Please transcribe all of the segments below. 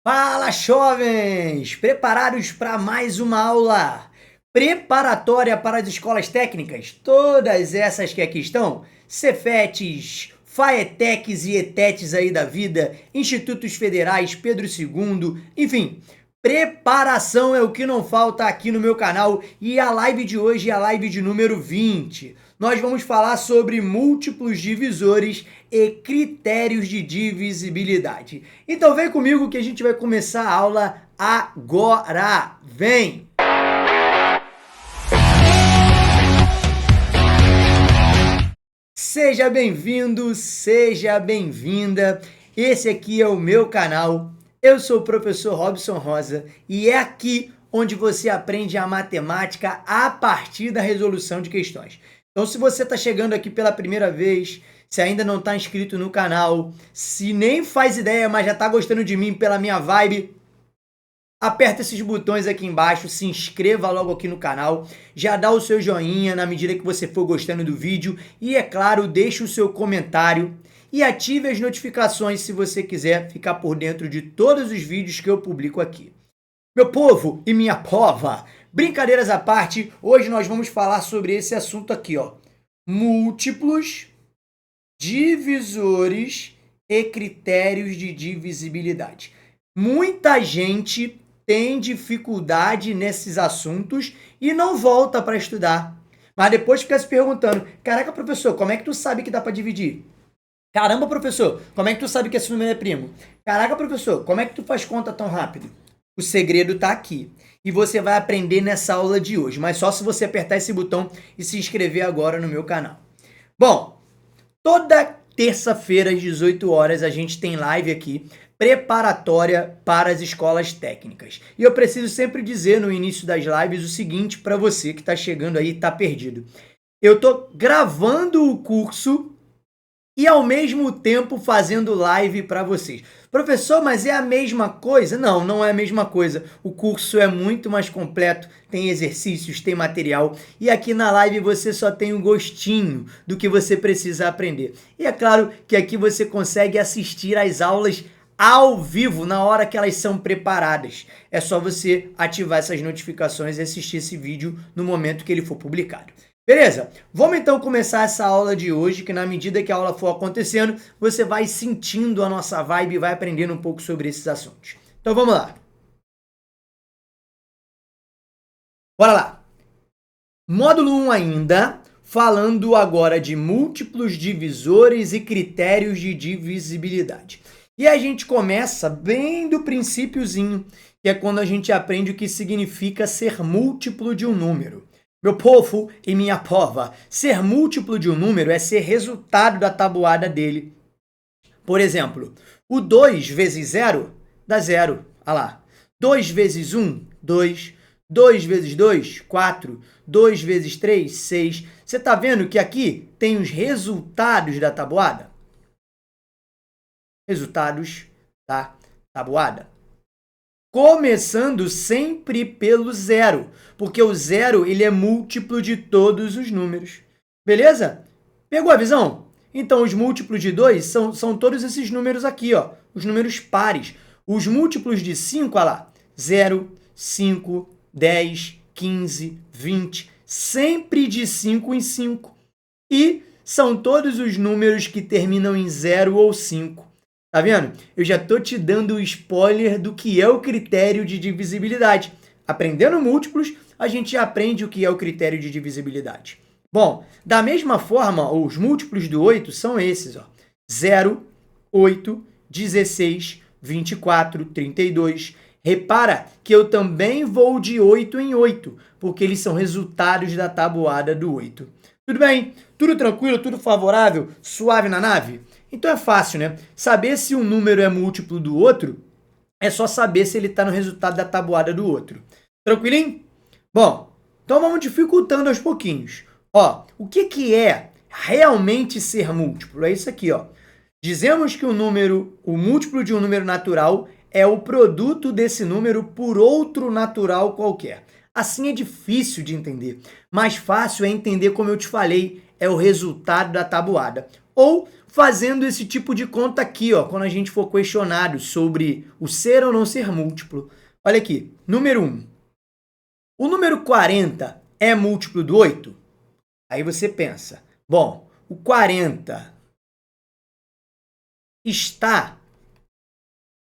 Fala, jovens! Preparados para mais uma aula preparatória para as escolas técnicas? Todas essas que aqui estão, Cefetes, Faetecs e Etetes aí da vida, Institutos Federais, Pedro II, enfim, preparação é o que não falta aqui no meu canal e a live de hoje é a live de número 20. Nós vamos falar sobre múltiplos divisores e critérios de divisibilidade. Então vem comigo que a gente vai começar a aula agora. Vem! Seja bem-vindo, seja bem-vinda. Esse aqui é o meu canal. Eu sou o professor Robson Rosa e é aqui onde você aprende a matemática a partir da resolução de questões. Então, se você está chegando aqui pela primeira vez, se ainda não está inscrito no canal, se nem faz ideia, mas já está gostando de mim pela minha vibe, aperta esses botões aqui embaixo, se inscreva logo aqui no canal, já dá o seu joinha na medida que você for gostando do vídeo e, é claro, deixe o seu comentário e ative as notificações se você quiser ficar por dentro de todos os vídeos que eu publico aqui. Meu povo e minha pova, brincadeiras à parte, hoje nós vamos falar sobre esse assunto aqui, ó. Múltiplos, divisores e critérios de divisibilidade. Muita gente tem dificuldade nesses assuntos e não volta para estudar. Mas depois fica se perguntando, caraca, professor, como é que tu sabe que dá para dividir? Caramba, professor, como é que tu sabe que esse número é primo? Caraca, professor, como é que tu faz conta tão rápido? O segredo está aqui. E você vai aprender nessa aula de hoje, mas só se você apertar esse botão e se inscrever agora no meu canal. Bom, toda terça-feira às 18 horas a gente tem live aqui preparatória para as escolas técnicas. E eu preciso sempre dizer no início das lives o seguinte para você que está chegando aí e está perdido. Eu estou gravando o curso e ao mesmo tempo fazendo live para vocês. Professor, mas é a mesma coisa? Não, não é a mesma coisa. O curso é muito mais completo, tem exercícios, tem material e aqui na live você só tem um gostinho do que você precisa aprender. E é claro que aqui você consegue assistir às aulas ao vivo, na hora que elas são preparadas. É só você ativar essas notificações e assistir esse vídeo no momento que ele for publicado. Beleza? Vamos então começar essa aula de hoje, que na medida que a aula for acontecendo, você vai sentindo a nossa vibe e vai aprendendo um pouco sobre esses assuntos. Então vamos lá. Bora lá. Módulo 1 ainda, falando agora de múltiplos divisores e critérios de divisibilidade. E a gente começa bem do princípiozinho, que é quando a gente aprende o que significa ser múltiplo de um número. Meu povo e minha pova, ser múltiplo de um número é ser resultado da tabuada dele. Por exemplo, o 2 vezes 0 dá 0. Olha lá. 2 vezes 1, 2. 2 vezes 2, 4. 2 vezes 3, 6. Você está vendo que aqui tem os resultados da tabuada? Resultados da tabuada. Começando sempre pelo zero, porque o zero ele é múltiplo de todos os números. Beleza? Pegou a visão? Então, os múltiplos de 2 são todos esses números aqui, ó, os números pares. Os múltiplos de 5, olha lá, 0, 5, 10, 15, 20, sempre de 5 em 5. E são todos os números que terminam em 0 ou 5. Tá vendo? Eu já tô te dando o spoiler do que é o critério de divisibilidade. Aprendendo múltiplos, a gente aprende o que é o critério de divisibilidade. Bom, da mesma forma, os múltiplos do 8 são esses, ó. 0, 8, 16, 24, 32. Repara que eu também vou de 8 em 8, porque eles são resultados da tabuada do 8. Tudo bem? Tudo tranquilo? Tudo favorável? Suave na nave? Então é fácil, né? Saber se um número é múltiplo do outro é só saber se ele está no resultado da tabuada do outro. Tranquilinho? Bom, então vamos dificultando aos pouquinhos. Ó, o que é realmente ser múltiplo? É isso aqui, ó. Dizemos que o múltiplo de um número natural é o produto desse número por outro natural qualquer. Assim é difícil de entender. Mais fácil é entender como eu te falei, é o resultado da tabuada. ou fazendo esse tipo de conta aqui, ó, quando a gente for questionado sobre o ser ou não ser múltiplo. Olha aqui, número 1. O número 40 é múltiplo do 8? Aí você pensa, bom, o 40 está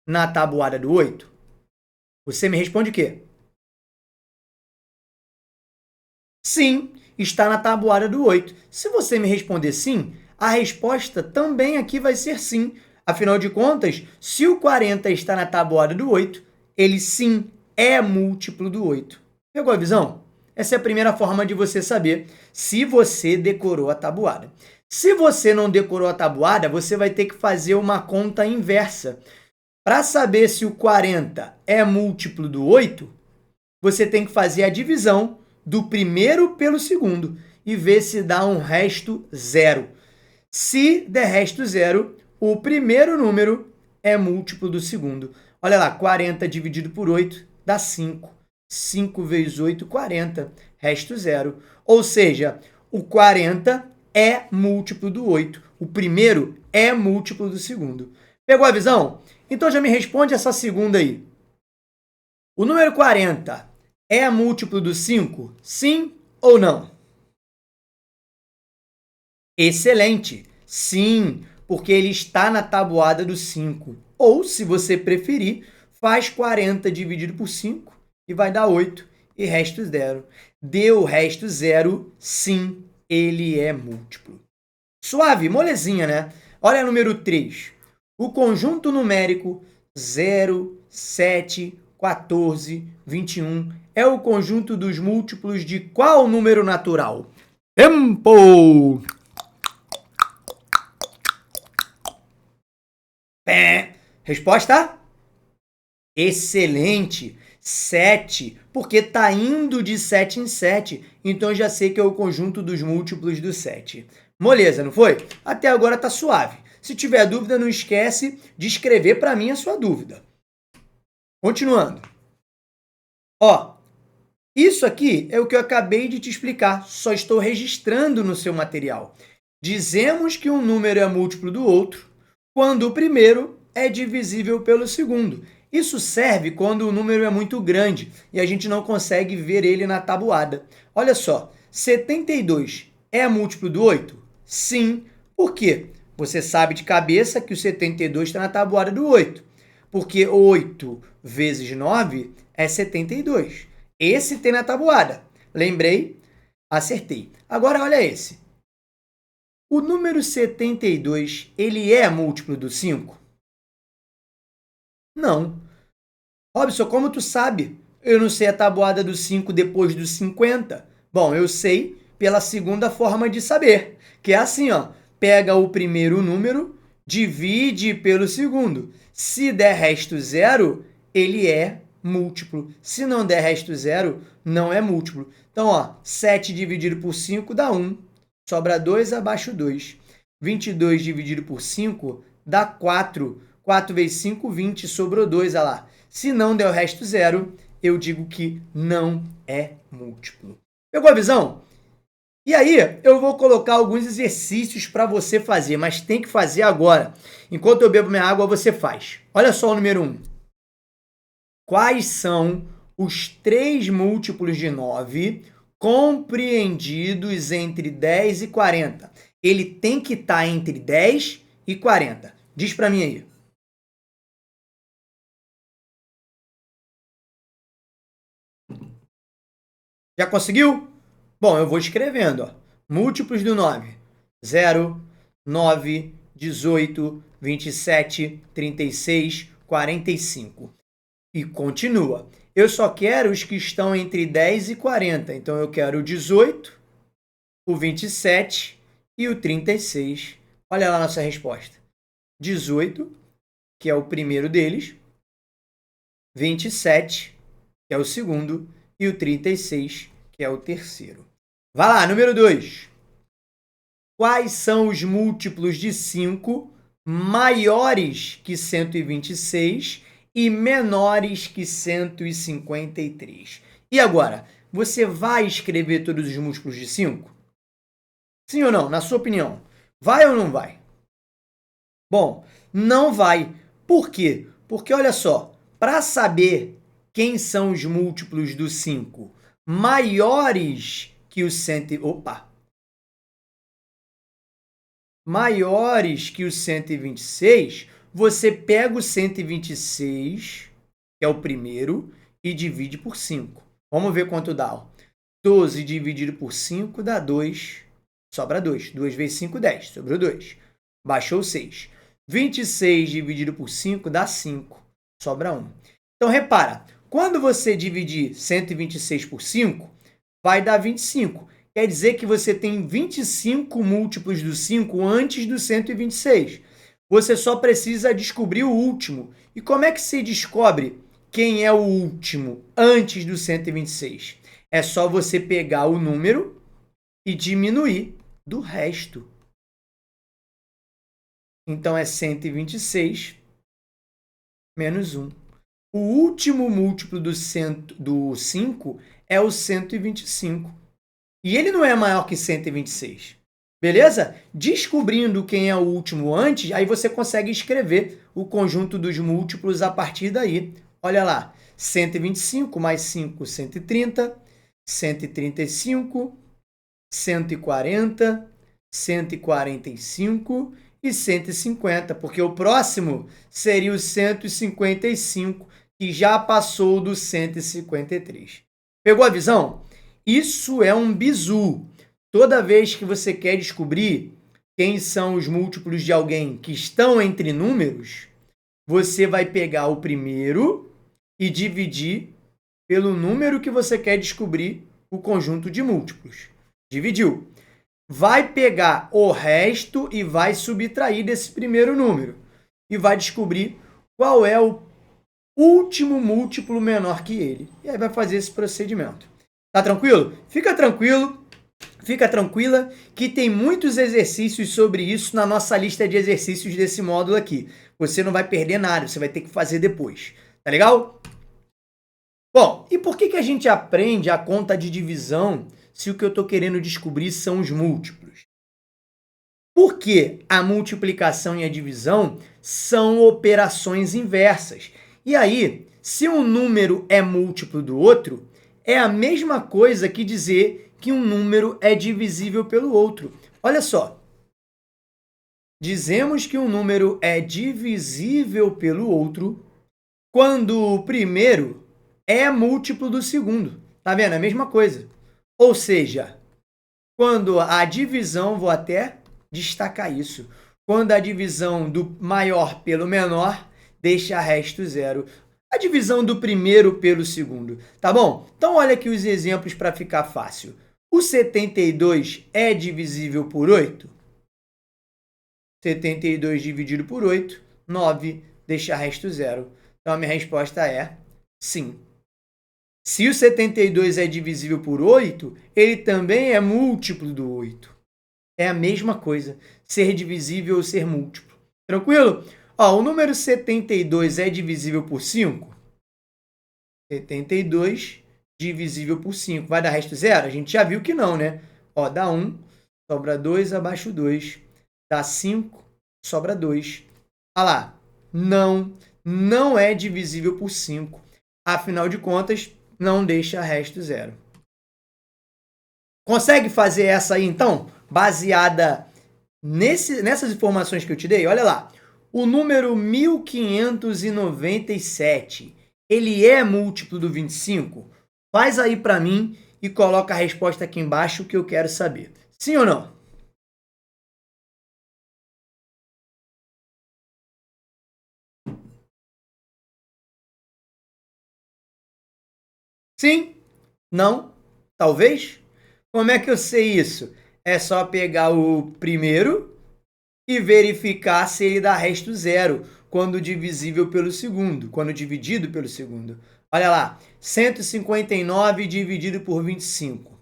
na tabuada do 8? Você me responde o quê? Sim, está na tabuada do 8. Se você me responder sim, a resposta também aqui vai ser sim. Afinal de contas, se o 40 está na tabuada do 8, ele sim é múltiplo do 8. Pegou a visão? Essa é a primeira forma de você saber se você decorou a tabuada. Se você não decorou a tabuada, você vai ter que fazer uma conta inversa. Para saber se o 40 é múltiplo do 8, você tem que fazer a divisão do primeiro pelo segundo e ver se dá um resto zero. Se der resto zero, o primeiro número é múltiplo do segundo. Olha lá, 40 dividido por 8 dá 5. 5 vezes 8, 40. Resto zero. Ou seja, o 40 é múltiplo do 8. O primeiro é múltiplo do segundo. Pegou a visão? Então já me responde essa segunda aí. O número 40 é múltiplo do 5? Sim ou não? Excelente! Sim, porque ele está na tabuada do 5. Ou, se você preferir, faz 40 dividido por 5 e vai dar 8 e resto zero. Deu resto zero, sim, ele é múltiplo. Suave, molezinha, né? Olha o número 3. O conjunto numérico 0, 7, 14, 21 é o conjunto dos múltiplos de qual número natural? Tempo! Resposta? Excelente! 7, porque está indo de 7 em 7, então já sei que é o conjunto dos múltiplos do 7. Moleza, não foi? Até agora tá suave. Se tiver dúvida, não esquece de escrever para mim a sua dúvida. Continuando. Ó, isso aqui é o que eu acabei de te explicar, só estou registrando no seu material. Dizemos que um número é múltiplo do outro quando o primeiro é divisível pelo segundo. Isso serve quando o número é muito grande e a gente não consegue ver ele na tabuada. Olha só, 72 é múltiplo do 8? Sim. Por quê? Você sabe de cabeça que o 72 está na tabuada do 8, porque 8 vezes 9 é 72. Esse tem na tabuada. Lembrei? Acertei. Agora olha esse. O número 72, ele é múltiplo do 5? Não. Robson, como tu sabe? Eu não sei a tabuada do 5 depois dos 50. Bom, eu sei pela segunda forma de saber, que é assim, ó. Pega o primeiro número, divide pelo segundo. Se der resto zero, ele é múltiplo. Se não der resto zero, não é múltiplo. Então, ó, 7 dividido por 5 dá 1. Sobra 2, abaixo 2. 22 dividido por 5 dá 4. 4 vezes 5, 20. Sobrou 2, olha lá. Se não der o resto zero, eu digo que não é múltiplo. Pegou a visão? E aí, eu vou colocar alguns exercícios para você fazer, mas tem que fazer agora. Enquanto eu bebo minha água, você faz. Olha só o número 1. Quais são os 3 múltiplos de 9 compreendidos entre 10 e 40? Ele tem que estar entre 10 e 40. Diz para mim aí. Já conseguiu? Bom, eu vou escrevendo. Ó. Múltiplos do 9. 0, 9, 18, 27, 36, 45. E continua. Eu só quero os que estão entre 10 e 40. Então, eu quero o 18, o 27 e o 36. Olha lá a nossa resposta. 18, que é o primeiro deles. 27, que é o segundo. E o 36, que é o terceiro. Vai lá, número 2. Quais são os múltiplos de 5 maiores que 126 e menores que 153? E agora, você vai escrever todos os múltiplos de 5? Sim ou não? Na sua opinião, Vai ou não vai? Bom, não vai. Por quê? Porque, olha só, para saber quem são os múltiplos do 5 maiores que o maiores que o 126, você pega o 126, que é o primeiro, e divide por 5. Vamos ver quanto dá. Ó. 12 dividido por 5 dá 2, sobra 2. 2 vezes 5, 10, sobrou 2. Baixou 6. 26 dividido por 5 dá 5, sobra 1. Então, repara, quando você dividir 126 por 5, vai dar 25. Quer dizer que você tem 25 múltiplos do 5 antes do 126. Você só precisa descobrir o último. E como é que se descobre quem é o último antes do 126? É só você pegar o número e diminuir do resto. Então, é 126 menos 1. O último múltiplo do 5 é o 125. E ele não é maior que 126. Beleza? Descobrindo quem é o último antes, aí você consegue escrever o conjunto dos múltiplos a partir daí. Olha lá, 125 mais 5, 130, 135, 140, 145 e 150, porque o próximo seria o 155, que já passou do 153. Pegou a visão? Isso é um bizu. Toda vez que você quer descobrir quem são os múltiplos de alguém que estão entre números, você vai pegar o primeiro e dividir pelo número que você quer descobrir o conjunto de múltiplos. Dividiu. Vai pegar o resto e vai subtrair desse primeiro número. E vai descobrir qual é o último múltiplo menor que ele. E aí vai fazer esse procedimento. Tá tranquilo? Fica tranquilo. Fica tranquila que tem muitos exercícios sobre isso na nossa lista de exercícios desse módulo aqui. Você não vai perder nada, você vai ter que fazer depois. Tá legal? Bom, e por que a gente aprende a conta de divisão se o que eu estou querendo descobrir são os múltiplos? Porque a multiplicação e a divisão são operações inversas. E aí, se um número é múltiplo do outro, é a mesma coisa que dizer que um número é divisível pelo outro. Olha só. Dizemos que um número é divisível pelo outro quando o primeiro é múltiplo do segundo. Tá vendo? É a mesma coisa. Ou seja, quando a divisão, vou até destacar isso, quando a divisão do maior pelo menor deixa resto zero. A divisão do primeiro pelo segundo, tá bom? Então, olha aqui os exemplos para ficar fácil. O 72 é divisível por 8? 72 dividido por 8, 9, deixa resto zero. Então, a minha resposta é sim. Se o 72 é divisível por 8, ele também é múltiplo do 8. É a mesma coisa, ser divisível ou ser múltiplo. Tranquilo? Ó, o número 72 é divisível por 5? 72 divisível por 5. Vai dar resto zero? A gente já viu que não, né? Ó, dá 1, sobra 2, abaixo 2. Dá 5, sobra 2. Olha lá, não é divisível por 5. Afinal de contas, não deixa resto zero. Consegue fazer essa aí, então? Baseada nessas informações que eu te dei? Olha lá. O número 1597, ele é múltiplo do 25? Faz aí para mim e coloca a resposta aqui embaixo que eu quero saber. Sim ou não? Sim? Não? Talvez? Como é que eu sei isso? É só pegar o primeiro e verificar se ele dá resto zero quando divisível pelo segundo, quando dividido pelo segundo. Olha lá, 159 dividido por 25.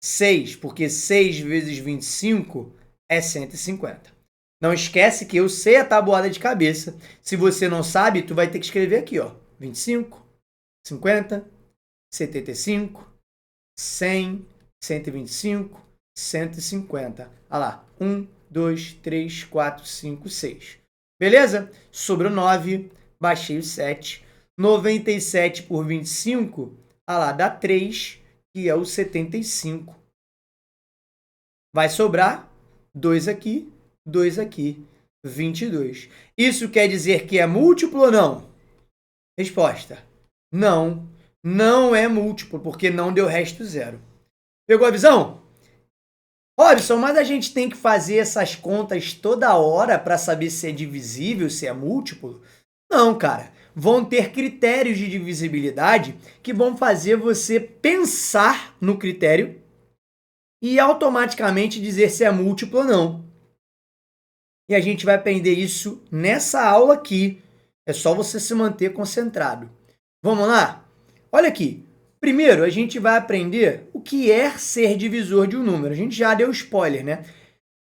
6, porque 6 vezes 25 é 150. Não esquece que eu sei a tabuada de cabeça. Se você não sabe, tu vai ter que escrever aqui, ó. 25, 50, 75, 100, 125, 150. Olha lá, 1, 2, 3, 4, 5, 6. Beleza? Sobrou 9, baixei o 7. 97 por 25, lá, dá 3, que é o 75. Vai sobrar 2 aqui, 22. Isso quer dizer que é múltiplo ou não? Resposta: não, não é múltiplo, porque não deu resto zero. Pegou a visão? Robson, mas a gente tem que fazer essas contas toda hora para saber se é divisível, se é múltiplo? Não, cara. Vão ter critérios de divisibilidade que vão fazer você pensar no critério e automaticamente dizer se é múltiplo ou não. E a gente vai aprender isso nessa aula aqui. É só você se manter concentrado. Vamos lá? Olha aqui. Primeiro, a gente vai aprender o que é ser divisor de um número. A gente já deu spoiler, né?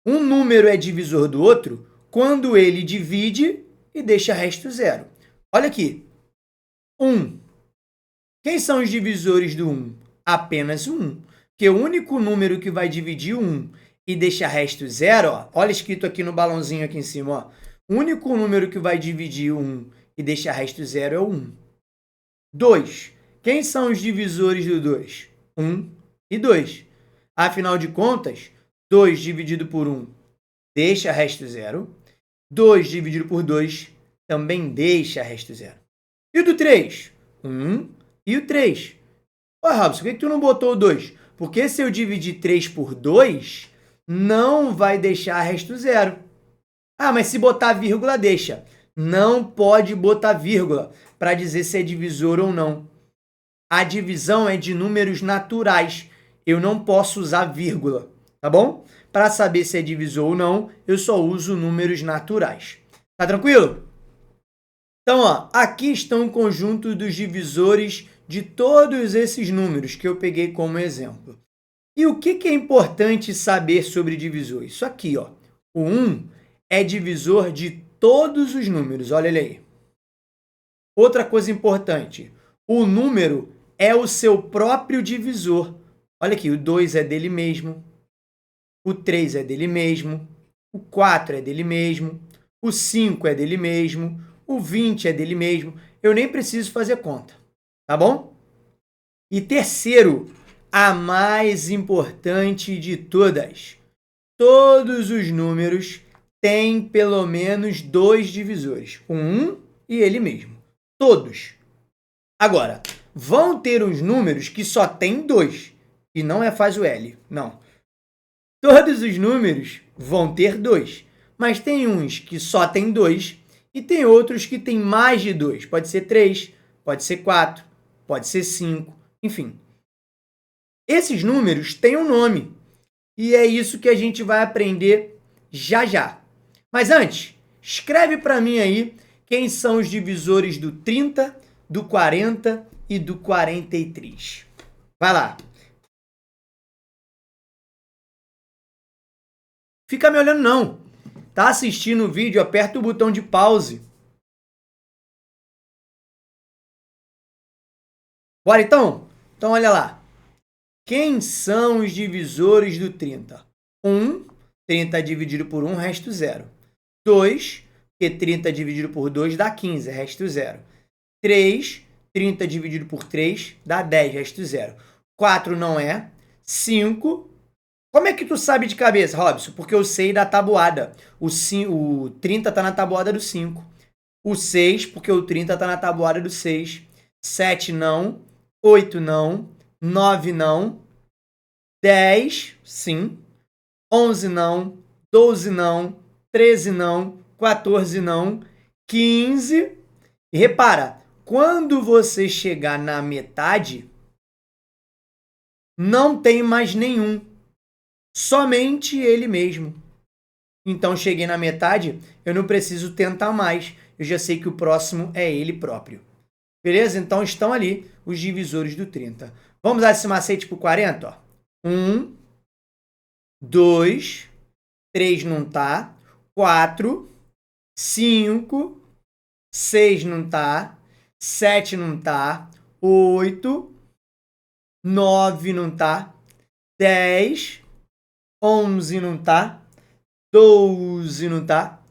Um número é divisor do outro quando ele divide e deixa resto zero. Olha aqui. 1. Quem são os divisores do 1? Apenas o 1. Porque o único número que vai dividir o 1 e deixar resto zero, ó, olha escrito aqui no balãozinho aqui em cima, ó. O único número que vai dividir o 1 e deixar resto zero é o 1. 2. Quem são os divisores do 2? 1 e 2. Afinal de contas, 2 dividido por 1 deixa resto zero. 2 dividido por 2 também deixa resto zero. E o do 3? 1 e o 3. Ô, Robson, por que tu não botou o 2? Porque se eu dividir 3 por 2, não vai deixar resto zero. Ah, mas se botar vírgula, deixa. Não pode botar vírgula para dizer se é divisor ou não. A divisão é de números naturais. Eu não posso usar vírgula, tá bom? Para saber se é divisor ou não, eu só uso números naturais. Tá tranquilo? Então, ó, aqui estão o conjunto dos divisores de todos esses números que eu peguei como exemplo. E o que é importante saber sobre divisor? Isso aqui, ó. O 1 é divisor de todos os números. Olha ele aí. Outra coisa importante. O número é o seu próprio divisor. Olha aqui, o 2 é dele mesmo. O 3 é dele mesmo. O 4 é dele mesmo. O 5 é dele mesmo. O 20 é dele mesmo. Eu nem preciso fazer conta. Tá bom? E terceiro, a mais importante de todas. Todos os números têm pelo menos 2 divisores. O 1 e ele mesmo. Todos. Agora, vão ter uns números que só tem 2. E não faz o L. Não. Todos os números vão ter 2. Mas tem uns que só tem 2 e tem outros que tem mais de 2. Pode ser 3, pode ser 4, pode ser 5, enfim. Esses números têm um nome. E é isso que a gente vai aprender já já. Mas antes, escreve para mim aí quem são os divisores do 30, do 40 e do 43. Vai lá. Fica me olhando não. Tá assistindo o vídeo, aperta o botão de pause. Bora então? Então olha lá. Quem são os divisores do 30? 1, 30 dividido por 1, resto 0. 2, porque 30 dividido por 2 dá 15, resto 0. 3, 30 dividido por 3 dá 10, resto 0. 4 não é. 5. Como é que tu sabe de cabeça, Robson? Porque eu sei da tabuada. O 30 está na tabuada do 5. O 6, porque o 30 está na tabuada do 6. 7 não. 8 não. 9 não. 10, sim. 11 não. 12 não. 13 não. 14 não. 15. E repara, quando você chegar na metade, não tem mais nenhum. Somente ele mesmo. Então, cheguei na metade, eu não preciso tentar mais. Eu já sei que o próximo é ele próprio. Beleza? Então, estão ali os divisores do 30. Vamos dar esse macete para o 40? Ó. 1, 2, 3 não tá. 4, 5, 6 não tá. 7 não tá. 8, 9 não tá. 10, 11 não tá. 12 não tá,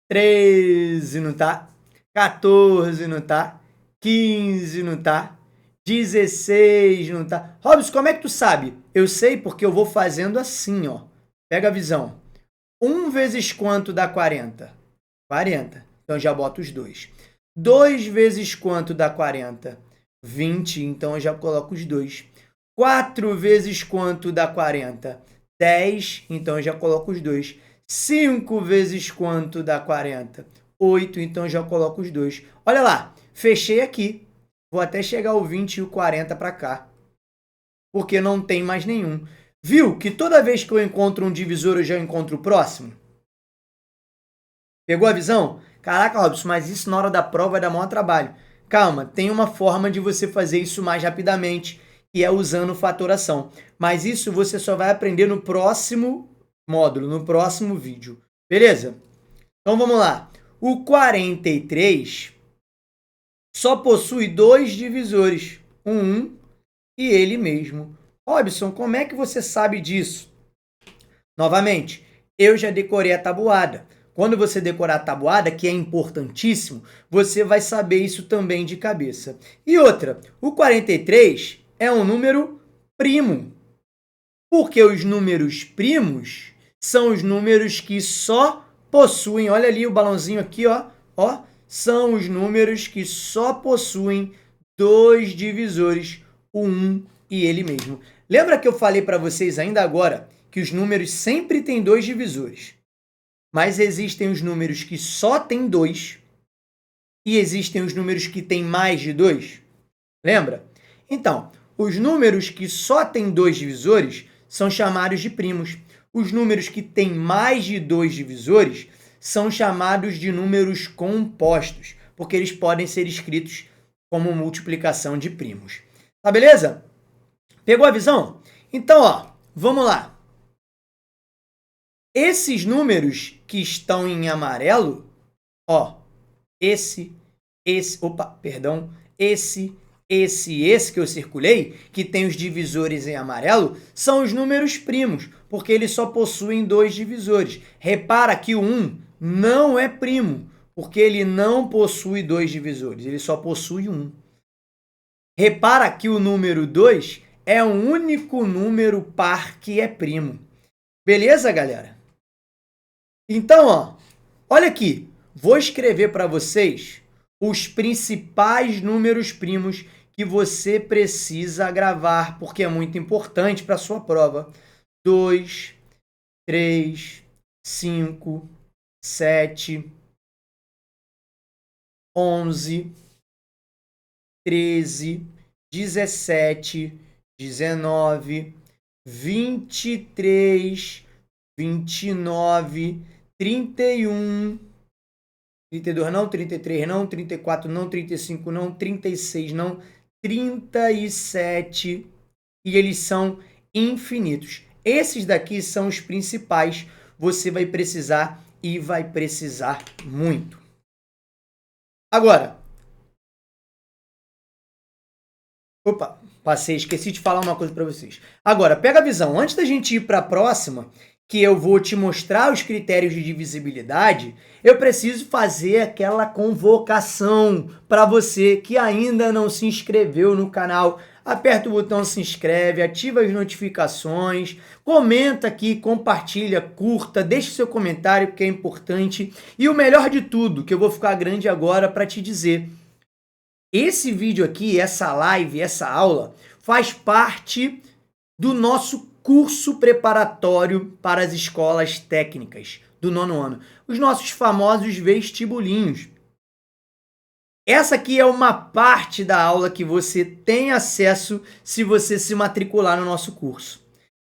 13 não tá, 14 não tá, 15 não tá, 16 não tá. Robson, como é que tu sabe? Eu sei porque eu vou fazendo assim, ó. Pega a visão. 1 vezes quanto dá 40? 40. Então já boto os dois. 2 vezes quanto dá 40? 20. Então eu já coloco os dois. 4 vezes quanto dá 40? 10. Então eu já coloco os dois. 5 vezes quanto dá 40? 8. Então eu já coloco os dois. Olha lá, fechei aqui. Vou até chegar o 20 e o 40 para cá. Porque não tem mais nenhum. Viu que toda vez que eu encontro um divisor, eu já encontro o próximo? Pegou a visão? Caraca, Robson, mas isso na hora da prova vai dar maior trabalho. Calma, tem uma forma de você fazer isso mais rapidamente, que é usando fatoração. Mas isso você só vai aprender no próximo módulo, no próximo vídeo. Beleza? Então vamos lá. O 43 só possui dois divisores, um 1 e ele mesmo. Robson, como é que você sabe disso? Novamente, eu já decorei a tabuada. Quando você decorar a tabuada, que é importantíssimo, você vai saber isso também de cabeça. E outra, o 43 é um número primo. Porque os números primos são os números que só possuem, olha ali o balãozinho aqui, ó, são os números que só possuem dois divisores, o 1 e ele mesmo. Lembra que eu falei para vocês ainda agora que os números sempre têm dois divisores? Mas existem os números que só têm dois e existem os números que têm mais de dois. Lembra? Então, os números que só têm dois divisores são chamados de primos. Os números que têm mais de dois divisores são chamados de números compostos, porque eles podem ser escritos como multiplicação de primos. Tá beleza? Pegou a visão? Então, ó, vamos lá. Esses números que estão em amarelo, ó, esse que eu circulei, que tem os divisores em amarelo, são os números primos, porque eles só possuem dois divisores. Repara que o 1 não é primo, porque ele não possui dois divisores, ele só possui um. Repara que o número 2 é o único número par que é primo. Beleza, galera? Então, ó, olha aqui, vou escrever para vocês os principais números primos que você precisa gravar, porque é muito importante para a sua prova. 2, 3, 5, 7, 11, 13, 17, 19, 23, 29, 31, 32 não, 33 não, 34 não, 35 não, 36 não, 37, e eles são infinitos. Esses daqui são os principais, você vai precisar e vai precisar muito. Agora, esqueci de falar uma coisa para vocês. Agora, pega a visão, antes da gente ir para a próxima, que eu vou te mostrar os critérios de divisibilidade, eu preciso fazer aquela convocação para você que ainda não se inscreveu no canal. Aperta o botão se inscreve, ativa as notificações, comenta aqui, compartilha, curta, deixe seu comentário que é importante. E o melhor de tudo, que eu vou ficar grande agora para te dizer, esse vídeo aqui, essa live, essa aula, faz parte do nosso curso preparatório para as escolas técnicas do 9º ano. Os nossos famosos vestibulinhos. Essa aqui é uma parte da aula que você tem acesso se você se matricular no nosso curso.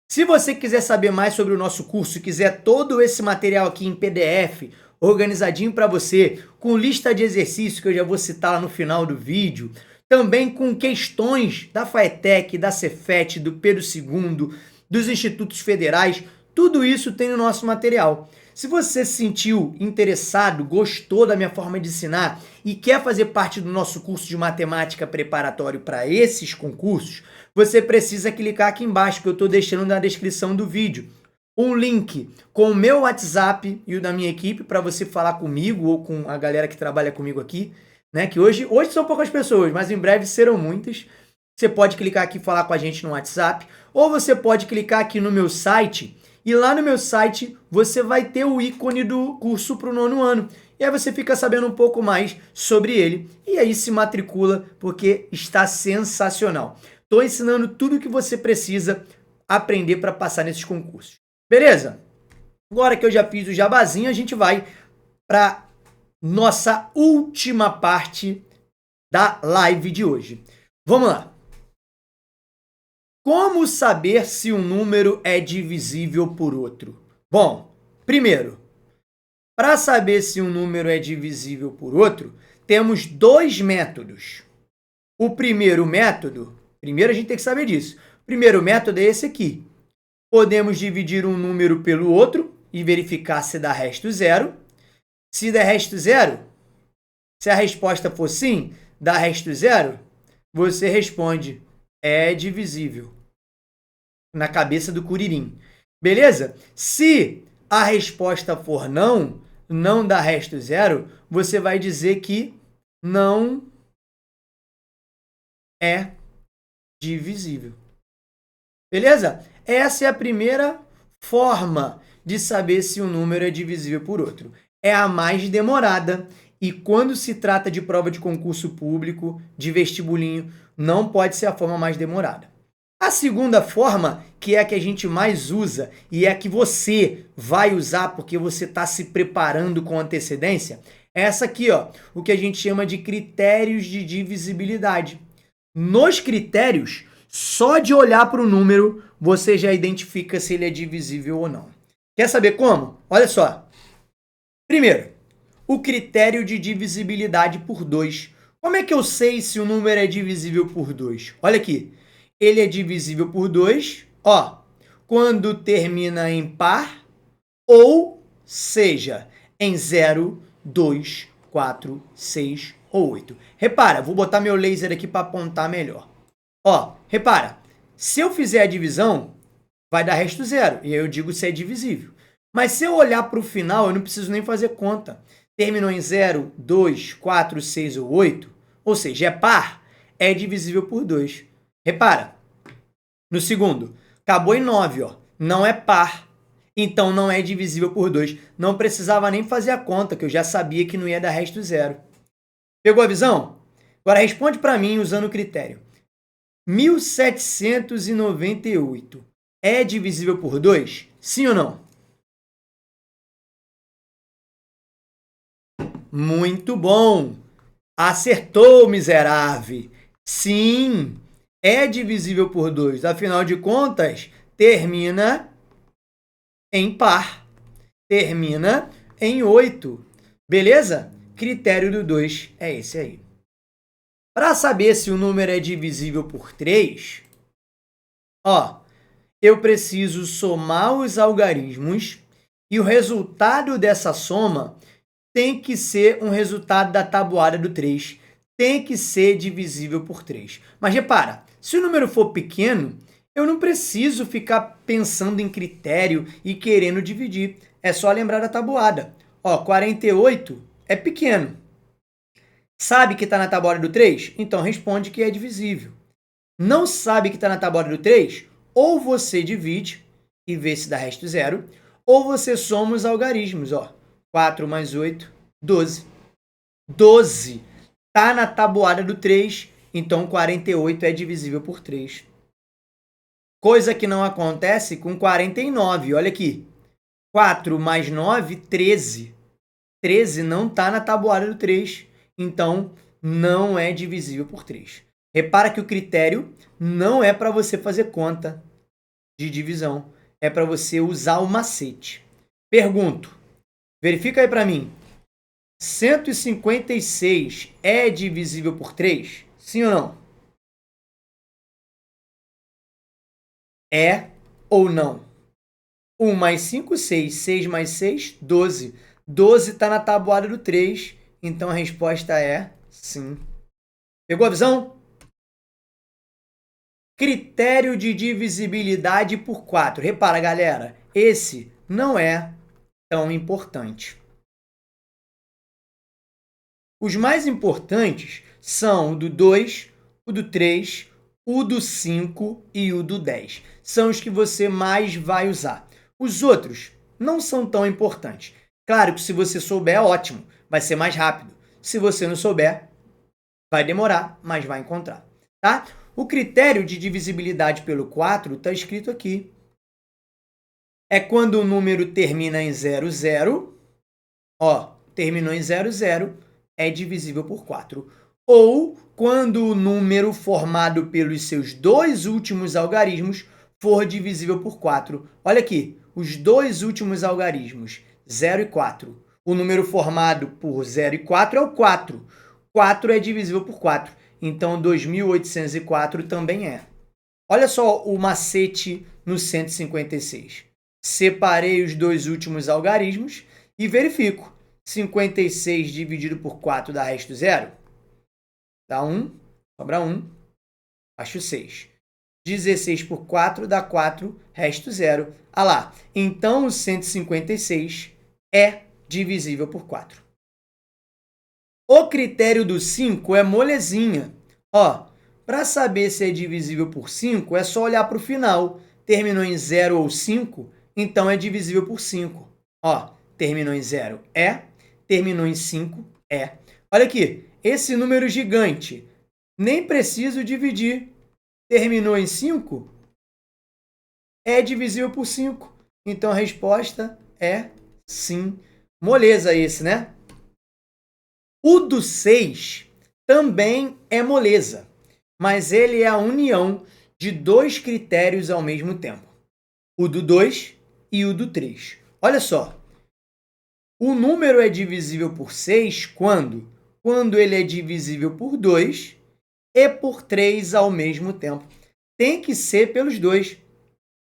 Se você quiser saber mais sobre o nosso curso, quiser todo esse material aqui em PDF, organizadinho para você, com lista de exercícios que eu já vou citar lá no final do vídeo, também com questões da FATEC, da Cefet, do Pedro II, dos institutos federais, tudo isso tem no nosso material. Se você se sentiu interessado, gostou da minha forma de ensinar e quer fazer parte do nosso curso de matemática preparatório para esses concursos, você precisa clicar aqui embaixo, que eu estou deixando na descrição do vídeo. um link com o meu WhatsApp e o da minha equipe para você falar comigo ou com a galera que trabalha comigo aqui, né? Que hoje são poucas pessoas, mas em breve serão muitas. Você pode clicar aqui e falar com a gente no WhatsApp, ou você pode clicar aqui no meu site, e lá no meu site você vai ter o ícone do curso para o 9º ano. E aí você fica sabendo um pouco mais sobre ele, e aí se matricula, porque está sensacional. Estou ensinando tudo o que você precisa aprender para passar nesses concursos. Beleza? Agora que eu já fiz o jabazinho, a gente vai para nossa última parte da live de hoje. Vamos lá. Como saber se um número é divisível por outro? Bom, primeiro, para saber se um número é divisível por outro, temos dois métodos. O primeiro método, primeiro a gente tem que saber disso. O primeiro método é esse aqui. Podemos dividir um número pelo outro e verificar se dá resto zero. Se der resto zero, se a resposta for sim, dá resto zero, você responde, é divisível. Na cabeça do Curirim. Beleza? Se a resposta for não, não dá resto zero, você vai dizer que não é divisível. Beleza? Essa é a primeira forma de saber se um número é divisível por outro. É a mais demorada e quando se trata de prova de concurso público, de vestibulinho, não pode ser a forma mais demorada. A segunda forma, que é a que a gente mais usa e é a que você vai usar porque você está se preparando com antecedência, é essa aqui, ó, o que a gente chama de critérios de divisibilidade. Nos critérios, só de olhar para o número, você já identifica se ele é divisível ou não. Quer saber como? Olha só. Primeiro, o critério de divisibilidade por 2. Como é que eu sei se o número é divisível por 2? Olha aqui. Ele é divisível por 2, ó, quando termina em par, ou seja, em 0, 2, 4, 6 ou 8. Repara, vou botar meu laser aqui para apontar melhor. Ó, repara, se eu fizer a divisão, vai dar resto zero, e aí eu digo se é divisível. Mas se eu olhar para o final, eu não preciso nem fazer conta. Terminou em 0, 2, 4, 6 ou 8, ou seja, é par, é divisível por 2. Repara, no segundo, acabou em 9, ó, não é par, então não é divisível por 2. Não precisava nem fazer a conta, que eu já sabia que não ia dar resto zero. Pegou a visão? Agora responde para mim usando o critério. 1798 é divisível por 2? Sim ou não? Muito bom! Acertou, miserável! Sim, é divisível por 2. Afinal de contas, termina em par. Termina em 8. Beleza? Critério do 2 é esse aí. Para saber se o número é divisível por 3, ó, eu preciso somar os algarismos e o resultado dessa soma tem que ser um resultado da tabuada do 3. Tem que ser divisível por 3. Mas repara, se o número for pequeno, eu não preciso ficar pensando em critério e querendo dividir. É só lembrar da tabuada. Ó, 48 é pequeno. Sabe que está na tabuada do 3? Então responde que é divisível. Não sabe que está na tabuada do 3? Ou você divide e vê se dá resto zero, ou você soma os algarismos. Ó, 4 mais 8, 12. 12 está na tabuada do 3, então 48 é divisível por 3. Coisa que não acontece com 49. Olha aqui. 4 mais 9, 13. 13 não está na tabuada do 3, então não é divisível por 3. Repara que o critério não é para você fazer conta de divisão, é para você usar o macete. Pergunto, verifica aí para mim, 156 é divisível por 3? Sim ou não? É ou não? 1 mais 5, 6. 6 mais 6, 12. 12 está na tabuada do 3, então a resposta é sim. Pegou a visão? Critério de divisibilidade por 4. Repara, galera, esse não é tão importante. Os mais importantes são o do 2, o do 3, o do 5 e o do 10. São os que você mais vai usar. Os outros não são tão importantes. Claro que se você souber, é ótimo, vai ser mais rápido. Se você não souber, vai demorar, mas vai encontrar, tá? O critério de divisibilidade pelo 4 está escrito aqui. É quando o número termina em 00, ó, terminou em 00, é divisível por 4. Ou quando o número formado pelos seus dois últimos algarismos for divisível por 4. Olha aqui, os dois últimos algarismos, 0 e 4. O número formado por 0 e 4 é o 4. 4 é divisível por 4. Então, 2.804 também é. Olha só o macete no 156. Separei os dois últimos algarismos e verifico. 56 dividido por 4 dá resto 0? Dá 1, sobra 1, acho 6. 16 por 4 dá 4, resto 0. Ah lá, então o 156 é divisível por 4. O critério do 5 é molezinha. Ó, para saber se é divisível por 5, é só olhar para o final. Terminou em 0 ou 5, então é divisível por 5. Ó, terminou em 0 é, terminou em 5 é. Olha aqui, esse número gigante, nem preciso dividir. Terminou em 5, é divisível por 5. Então a resposta é sim. Moleza esse, né? O do 6 também é moleza, mas ele é a união de dois critérios ao mesmo tempo. O do 2 e o do 3. Olha só, o número é divisível por 6 quando? Quando ele é divisível por 2 e por 3 ao mesmo tempo. Tem que ser pelos dois.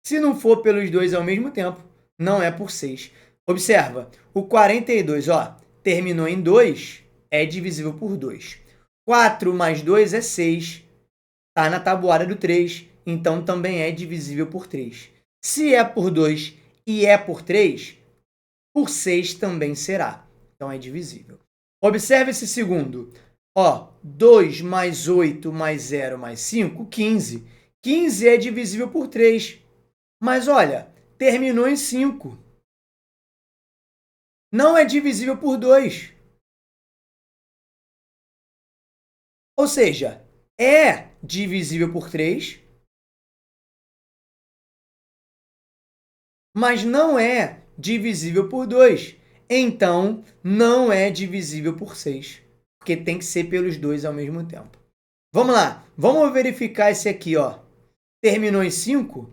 Se não for pelos dois ao mesmo tempo, não é por 6. Observa, o 42, ó, terminou em 2, é divisível por 2. 4 mais 2 é 6, está na tabuada do 3, então também é divisível por 3. Se é por 2 e é por 3, por 6 também será. Então é divisível. Observe esse segundo. Ó, 2 mais 8 mais 0 mais 5, 15. 15 é divisível por 3. Mas olha, terminou em 5. Não é divisível por 2. Ou seja, é divisível por 3, mas não é divisível por 2. Então, não é divisível por 6, porque tem que ser pelos dois ao mesmo tempo. Vamos lá, vamos verificar esse aqui, ó. Terminou em 5,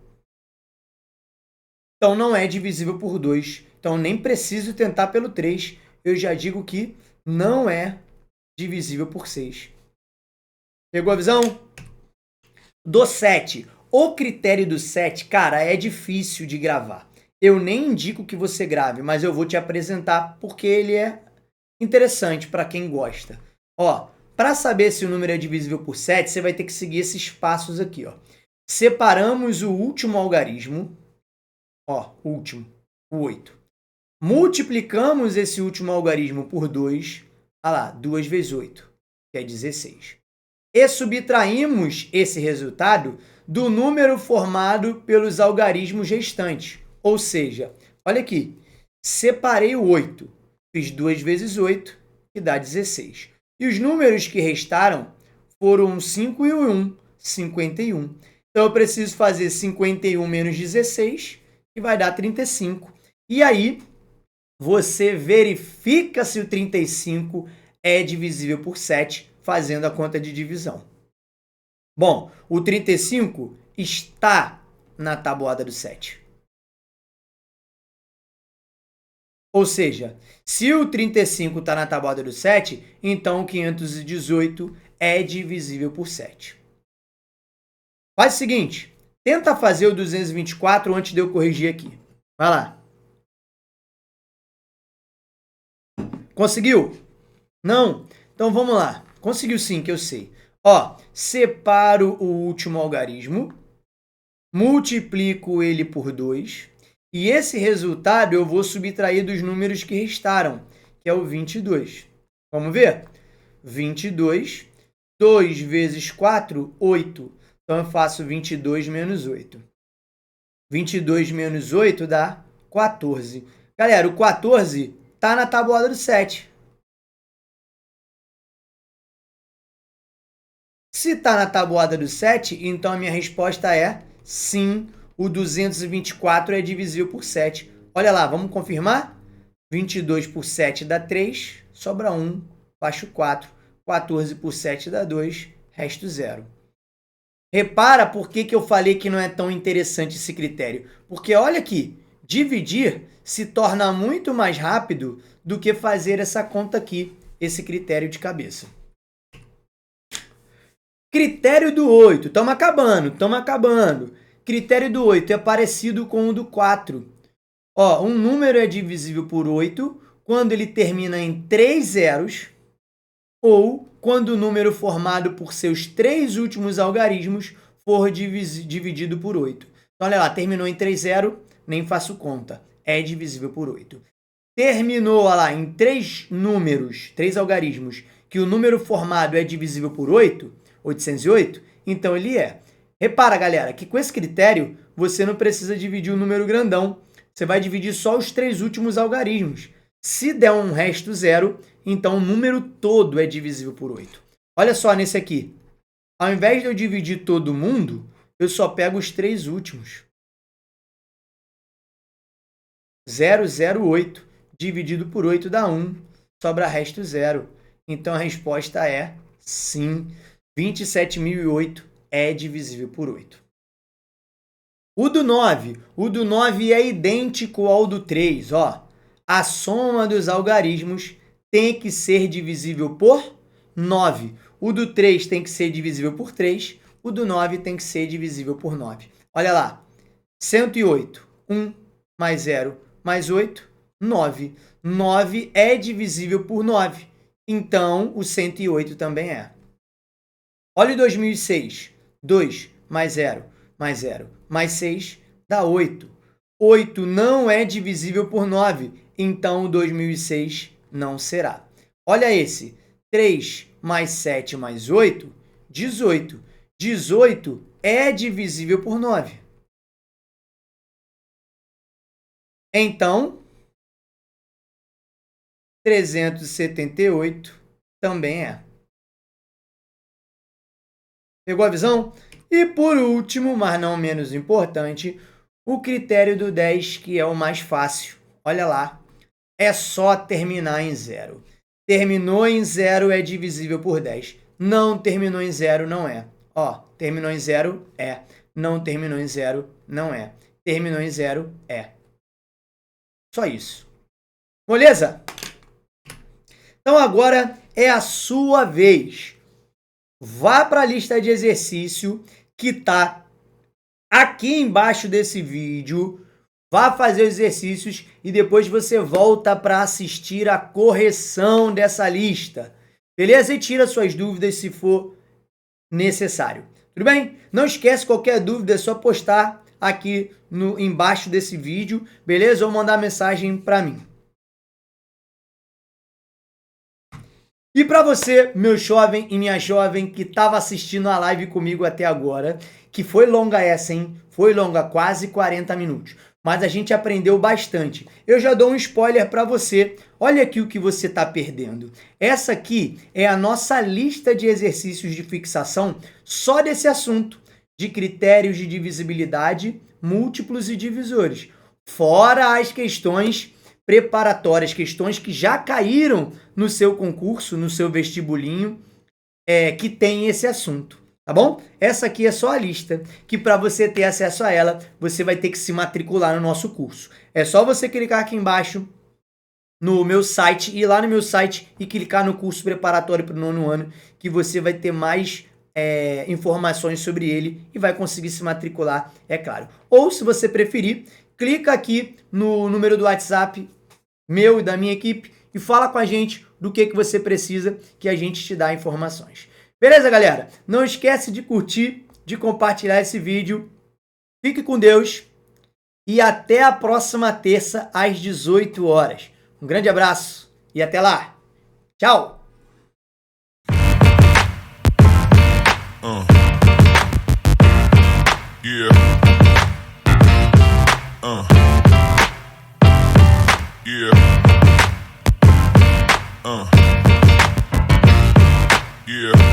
então não é divisível por 2. Então, nem preciso tentar pelo 3. Eu já digo que não é divisível por 6. Pegou a visão? Do 7. O critério do 7, cara, é difícil de gravar. Eu nem indico que você grave, mas eu vou te apresentar porque ele é interessante para quem gosta. Ó, para saber se o número é divisível por 7, você vai ter que seguir esses passos aqui, ó. Separamos o último algarismo, ó, último, o 8. Multiplicamos esse último algarismo por 2, olha lá, 2 vezes 8, que é 16. E subtraímos esse resultado do número formado pelos algarismos restantes. Ou seja, olha aqui, separei o 8, fiz 2 vezes 8, que dá 16. E os números que restaram foram o 5 e o 1, 51. Então, eu preciso fazer 51 menos 16, que vai dar 35. E aí, você verifica se o 35 é divisível por 7, fazendo a conta de divisão. Bom, o 35 está na tabuada do 7. Ou seja, se o 35 está na tabuada do 7, então o 518 é divisível por 7. Faz o seguinte, tenta fazer o 224 antes de eu corrigir aqui. Vai lá. Conseguiu? Não? Então vamos lá. Conseguiu sim, que eu sei. Ó, separo o último algarismo, multiplico ele por 2 E esse resultado eu vou subtrair dos números que restaram, que é o 22. Vamos ver? 22, 2 vezes 4, 8. Então, eu faço 22 menos 8. 22 menos 8 dá 14. Galera, o 14 está na tabuada do 7. Se está na tabuada do 7, então a minha resposta é sim, o 224 é divisível por 7. Olha lá, vamos confirmar? 22 por 7 dá 3, sobra 1, baixo 4. 14 por 7 dá 2, resto 0. Repara por que eu falei que não é tão interessante esse critério. Porque olha aqui, dividir se torna muito mais rápido do que fazer essa conta aqui, esse critério de cabeça. Critério do 8, estamos acabando. Critério do 8 é parecido com o do 4. Ó, um número é divisível por 8 quando ele termina em 3 zeros ou quando o número formado por seus 3 últimos algarismos for dividido por 8. Então, olha lá, terminou em 3 zero, nem faço conta. É divisível por 8. Terminou, olha lá, em 3 números, 3 algarismos, que o número formado é divisível por 8, 808, então ele é. Repara, galera, que com esse critério, você não precisa dividir o número grandão. Você vai dividir só os 3 últimos algarismos. Se der um resto zero, então o número todo é divisível por 8. Olha só nesse aqui. Ao invés de eu dividir todo mundo, eu só pego os 3 últimos. 008 dividido por 8 dá 1. Sobra resto 0. Então a resposta é sim. 27.008 é divisível por 8. O do 9 é idêntico ao do 3. Ó. A soma dos algarismos tem que ser divisível por 9. O do 3 tem que ser divisível por 3. O do 9 tem que ser divisível por 9. Olha lá. 108. 1 mais 0 mais 8, 9. 9 é divisível por 9. Então, o 108 também é. Olha o 2006. 2 mais 0 mais 0 mais 6 dá 8. 8 não é divisível por 9. Então, o 2006 não será. Olha esse. 3 mais 7 mais 8, 18. 18 é divisível por 9. Então, 378 também é. Pegou a visão? E por último, mas não menos importante, o critério do 10, que é o mais fácil. Olha lá, é só terminar em 0. Terminou em 0 é divisível por 10. Não terminou em 0, não é. Ó, terminou em 0, é. Não terminou em 0, não é. Terminou em 0, é. Só isso. Beleza? Então agora é a sua vez. Vá para a lista de exercício que está aqui embaixo desse vídeo. Vá fazer os exercícios e depois você volta para assistir a correção dessa lista. Beleza? E tira suas dúvidas se for necessário. Tudo bem? Não esquece, qualquer dúvida é só postar aqui embaixo desse vídeo, beleza? Ou mandar mensagem para mim. E para você, meu jovem e minha jovem que estava assistindo a live comigo até agora, que foi longa essa, hein? Foi longa, quase 40 minutos. Mas a gente aprendeu bastante. Eu já dou um spoiler para você. Olha aqui o que você está perdendo. Essa aqui é a nossa lista de exercícios de fixação só desse assunto, de critérios de divisibilidade, múltiplos e divisores. Fora as questões preparatórias, questões que já caíram no seu concurso, no seu vestibulinho, que tem esse assunto, tá bom? Essa aqui é só a lista, que para você ter acesso a ela, você vai ter que se matricular no nosso curso. É só você clicar aqui embaixo no meu site, ir lá no meu site e clicar no curso preparatório para o 9º ano, que você vai ter mais informações sobre ele e vai conseguir se matricular, é claro. Ou, se você preferir, clica aqui no número do WhatsApp meu e da minha equipe e fala com a gente do que você precisa, que a gente te dá informações. Beleza, galera? Não esquece de curtir, de compartilhar esse vídeo. Fique com Deus e até a próxima terça às 18 horas. Um grande abraço e até lá. Tchau! Yeah. Yeah. Yeah.